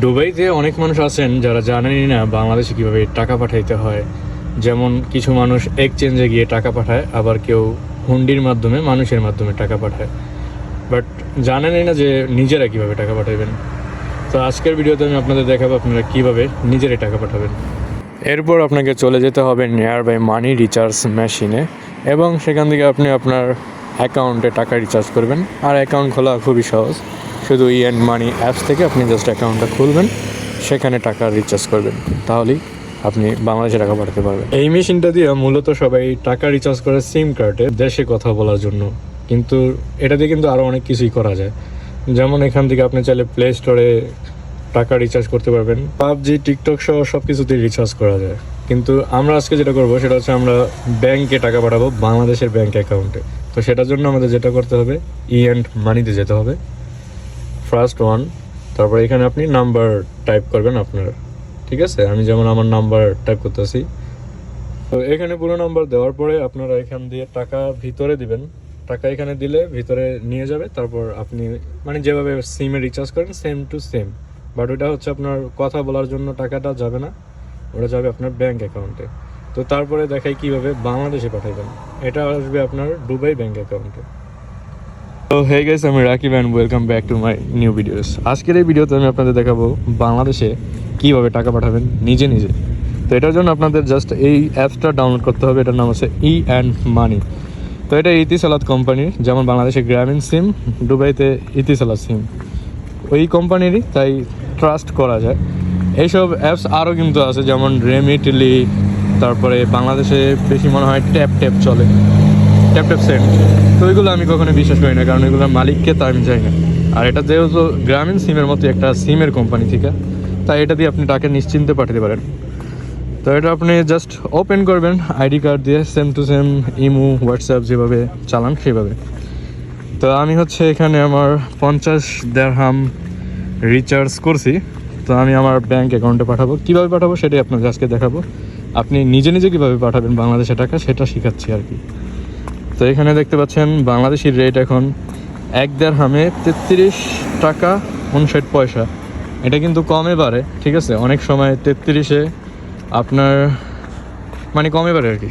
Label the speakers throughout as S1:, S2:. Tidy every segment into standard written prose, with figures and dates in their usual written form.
S1: দুবাইতে অনেক মানুষ আছেন যারা জানেনই না বাংলাদেশে কীভাবে টাকা পাঠাইতে হয়। যেমন কিছু মানুষ এক্সচেঞ্জে গিয়ে টাকা পাঠায়, আবার কেউ হুন্ডির মাধ্যমে মানুষের মাধ্যমে টাকা পাঠায়, বাট জানেনই না যে নিজেরা কীভাবে টাকা পাঠাবেন। তো আজকের ভিডিওতে আমি আপনাদের দেখাবো আপনারা কীভাবে নিজেরাই টাকা পাঠাবেন। এরপর আপনাকে চলে যেতে হবে নিয়ার বাই মানি রিচার্জ মেশিনে এবং সেখান থেকে আপনি আপনার অ্যাকাউন্টে টাকা রিচার্জ করবেন। আর অ্যাকাউন্ট খোলা খুবই সহজ, শুধু ইএন্ড মানি অ্যাপস থেকে আপনি জাস্ট অ্যাকাউন্টটা খুলবেন, সেখানে টাকা রিচার্জ করবেন, তাহলেই আপনি বাংলাদেশে টাকা পাঠাতে পারবেন। এই মেশিনটা দিয়ে মূলত সবাই টাকা রিচার্জ করে সিম কার্ডে দেশে কথা বলার জন্য, কিন্তু এটা দিয়ে কিন্তু আরও অনেক কিছুই করা যায়। যেমন এখান থেকে আপনি চাইলে প্লে স্টোরে টাকা রিচার্জ করতে পারবেন, পাবজি, টিকটক সহ সব কিছুতেই রিচার্জ করা যায়। কিন্তু আমরা আজকে যেটা করবো সেটা হচ্ছে আমরা ব্যাংকে টাকা পাঠাবো, বাংলাদেশের ব্যাংক অ্যাকাউন্টে। তো সেটার জন্য আমাদের যেটা করতে হবে, ইএন্ড মানিতে যেতে হবে, ফার্স্ট ওয়ান। তারপর এখানে আপনি নাম্বার টাইপ করবেন আপনার, ঠিক আছে। আমি যেমন আমার নাম্বার টাইপ করতেছি। তো এখানে পুরো নাম্বার দেওয়ার পরে আপনারা এখান দিয়ে টাকা ভিতরে দিবেন। টাকা এখানে দিলে ভিতরে নিয়ে যাবে, তারপর আপনি মানে যেভাবে সিমে রিচার্জ করেন সেম টু সেম, বাট ওটা হচ্ছে আপনার কথা বলার জন্য টাকাটা যাবে না, ওটা যাবে আপনার ব্যাংক অ্যাকাউন্টে। তো তারপরে দেখাই কিভাবে বাংলাদেশে পাঠাবেন। এটা আসবে আপনার দুবাই ব্যাংক অ্যাকাউন্টে। তো হে গাইস, আমি Rakib and welcome back to my new videos. আজকের এই ভিডিওতে আমি আপনাদের দেখাবো বাংলাদেশে কীভাবে টাকা পাঠাবেন নিজে নিজে। তো এটার জন্য আপনাদের জাস্ট এই অ্যাপসটা ডাউনলোড করতে হবে। এটার নাম হচ্ছে ই অ্যান্ড মানি। তো এটা ইতিসালাত কোম্পানির, যেমন বাংলাদেশে গ্রামীণ সিম, দুবাইতে ইতিসালাত সিম ওই কোম্পানিরই, তাই ট্রাস্ট করা যায়। এইসব অ্যাপস আরও কিন্তু আছে, যেমন রেমিটলি, তারপরে বাংলাদেশে বেশি মনে হয় ট্যাপ ট্যাপ চলে, ট্যাপ ট্যাপ সেন্ড। তো ওইগুলো আমি কখনো বিশ্বাস করি না, কারণ এগুলোর মালিককে তা আমি চাই না। আর এটা যেহেতু গ্রামীণ সিমের মতো একটা সিমের কোম্পানি থেকে, তাই এটা দিয়ে আপনি টাকা নিশ্চিন্তে পাঠাতে পারেন। তো এটা আপনি জাস্ট ওপেন করবেন আইডি কার্ড দিয়ে, same to same imo, WhatsApp যেভাবে চালান সেভাবে। তো আমি হচ্ছে এখানে আমার 50 দিরহাম রিচার্জ করছি। তো আমি আমার ব্যাংক অ্যাকাউন্টে পাঠাবো। কীভাবে পাঠাবো সেটাই আপনাকে আজকে দেখাবো। আপনি নিজে নিজে কীভাবে পাঠাবেন বাংলাদেশে টাকা সেটা শেখাচ্ছি আর কি। তো এখানে দেখতে পাচ্ছেন বাংলাদেশি রেট এখন 1 দিরহামে 33 টাকা 59 পয়সা। এটা কিন্তু কমে বাড়ে, ঠিক আছে। অনেক সময় 33-এ আপনার মানে কমে বাড়ে আর কি।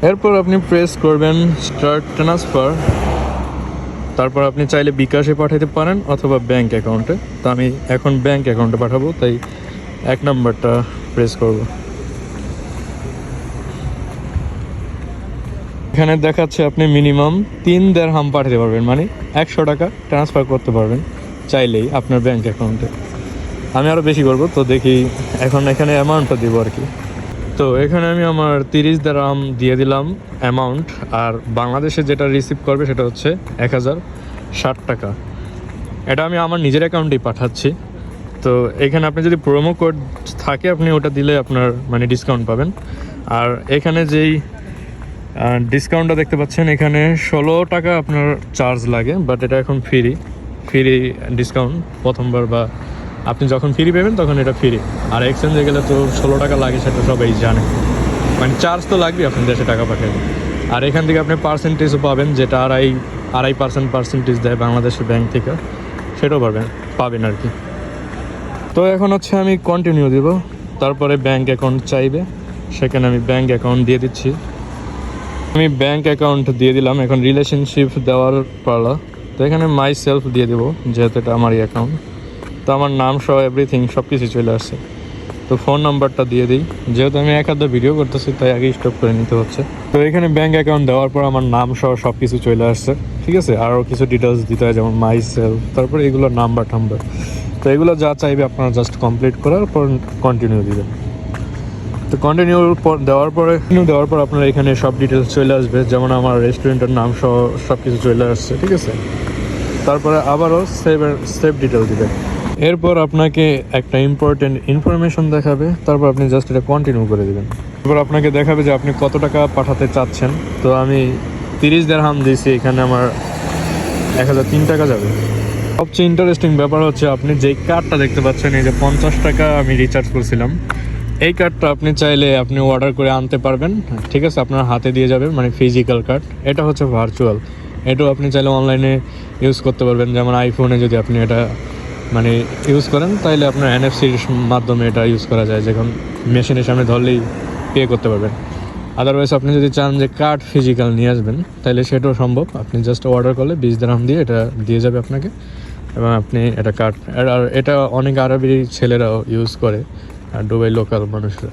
S1: এরপর আপনি প্রেস করবেন স্টার্ট ট্রান্সফার। তারপর আপনি চাইলে বিকাশে পাঠাতে পারেন অথবা ব্যাংক অ্যাকাউন্টে। তো আমি এখন ব্যাংক অ্যাকাউন্টে পাঠাবো, তাই 1 নাম্বারটা প্রেস করব। এখানে দেখাচ্ছে আপনি মিনিমাম 3 দিরহাম পাঠাতে পারবেন, মানে 100 টাকা ট্রান্সফার করতে পারবেন চাইলেই আপনার ব্যাংক অ্যাকাউন্টে। আমি আরও বেশি করব, তো দেখি এখন এখানে অ্যামাউন্টটা দেবো আর কি। তো এখানে আমি আমার 30 দিরহাম দিয়ে দিলাম অ্যামাউন্ট, আর বাংলাদেশে যেটা রিসিভ করবে সেটা হচ্ছে 1060 টাকা। এটা আমি আমার নিজের অ্যাকাউন্টেই পাঠাচ্ছি। তো এখানে আপনি যদি প্রোমো কোড থাকে আপনি ওটা দিলে আপনার মানে ডিসকাউন্ট পাবেন। আর এখানে যেই ডিসকাউন্টটা দেখতে পাচ্ছেন, এখানে 16 টাকা আপনার চার্জ লাগে, বাট এটা এখন ফ্রি ডিসকাউন্ট প্রথমবার, বা আপনি যখন ফ্রি পাবেন তখন এটা ফ্রি। আর এক্সচেঞ্জে গেলে তো 16 টাকা লাগে, সেটা সবাই জানে। মানে চার্জ তো লাগবে আপনি দেশে টাকা পাঠাবেন। আর এখান থেকে আপনি পার্সেন্টেজও পাবেন, যেটা 2.5% পার্সেন্টেজ দেয় বাংলাদেশের ব্যাংক থেকে, সেটাও পাবেন আর কি। তো এখন হচ্ছে আমি কন্টিনিউ দিব, তারপরে ব্যাংক অ্যাকাউন্ট চাইবে, সেখানে আমি ব্যাংক অ্যাকাউন্ট দিয়ে দিচ্ছি। আমি ব্যাংক অ্যাকাউন্ট দিয়ে দিলাম। এখন রিলেশনশিপ দেওয়ার পালা। তো এখানে মাই সেলফ দিয়ে দেবো, যেহেতু এটা আমারই অ্যাকাউন্ট। তো আমার নাম সহ এভরিথিং সব কিছু চলে আসছে। তো ফোন নাম্বারটা দিয়ে দিই, যেহেতু আমি এক ভিডিও করতেছি তাই আগে স্টপ করে নিতে হচ্ছে। তো এখানে ব্যাংক অ্যাকাউন্ট দেওয়ার পর আমার নাম সহ সব কিছু চলে আসছে, ঠিক আছে। আরও কিছু ডিটেলস দিতে হয়, যেমন মাই সেলফ, তারপরে এগুলো নাম্বার। তো এগুলো যা চাইবে আপনারা জাস্ট কমপ্লিট করার পর কন্টিনিউ দিবেন। তো কন্টিনিউ দেওয়ার পর আপনার এখানে সব ডিটেলস চলে আসবে, যেমন আমার রেস্টুরেন্টের নাম সহ সব কিছু চলে আসছে, ঠিক আছে। তারপরে আবারও সেভ ডিটেল দিবেন। এরপর আপনাকে একটা ইম্পর্টেন্ট ইনফরমেশন দেখাবে, তারপর আপনি জাস্ট এটা কন্টিনিউ করে দেবেন। এরপর আপনাকে দেখাবে যে আপনি কত টাকা পাঠাতে চাচ্ছেন। তো আমি 30 দিরহাম দিয়েছি, এখানে আমার 1003 টাকা যাবে। সবচেয়ে ইন্টারেস্টিং ব্যাপার হচ্ছে আপনি যেই কার্ডটা দেখতে পাচ্ছেন, এই যে 50 টাকা আমি রিচার্জ করছিলাম, এই কার্ডটা আপনি চাইলে আপনি অর্ডার করে আনতে পারবেন, ঠিক আছে। আপনার হাতে দিয়ে যাবে, মানে ফিজিক্যাল কার্ড। এটা হচ্ছে ভার্চুয়াল, এটাও আপনি চাইলে অনলাইনে ইউজ করতে পারবেন। যেমন আইফোনে যদি আপনি এটা মানে ইউজ করেন, তাইলে আপনার এনএফসির মাধ্যমে এটা ইউজ করা যায়, যখন মেশিনের সামনে ধরলেই পে করতে পারবেন। আদারওয়াইজ আপনি যদি চান যে কার্ড ফিজিক্যাল নিয়ে আসবেন, তাহলে সেটাও সম্ভব। আপনি জাস্ট অর্ডার করলে 20 দিরহাম দিয়ে এটা দিয়ে যাবে আপনাকে, এবং আপনি এটা কার্ড, আর এটা অনেক আরবি ছেলেরাও ইউজ করে, আর দুবাই লোকাল মানুষরা।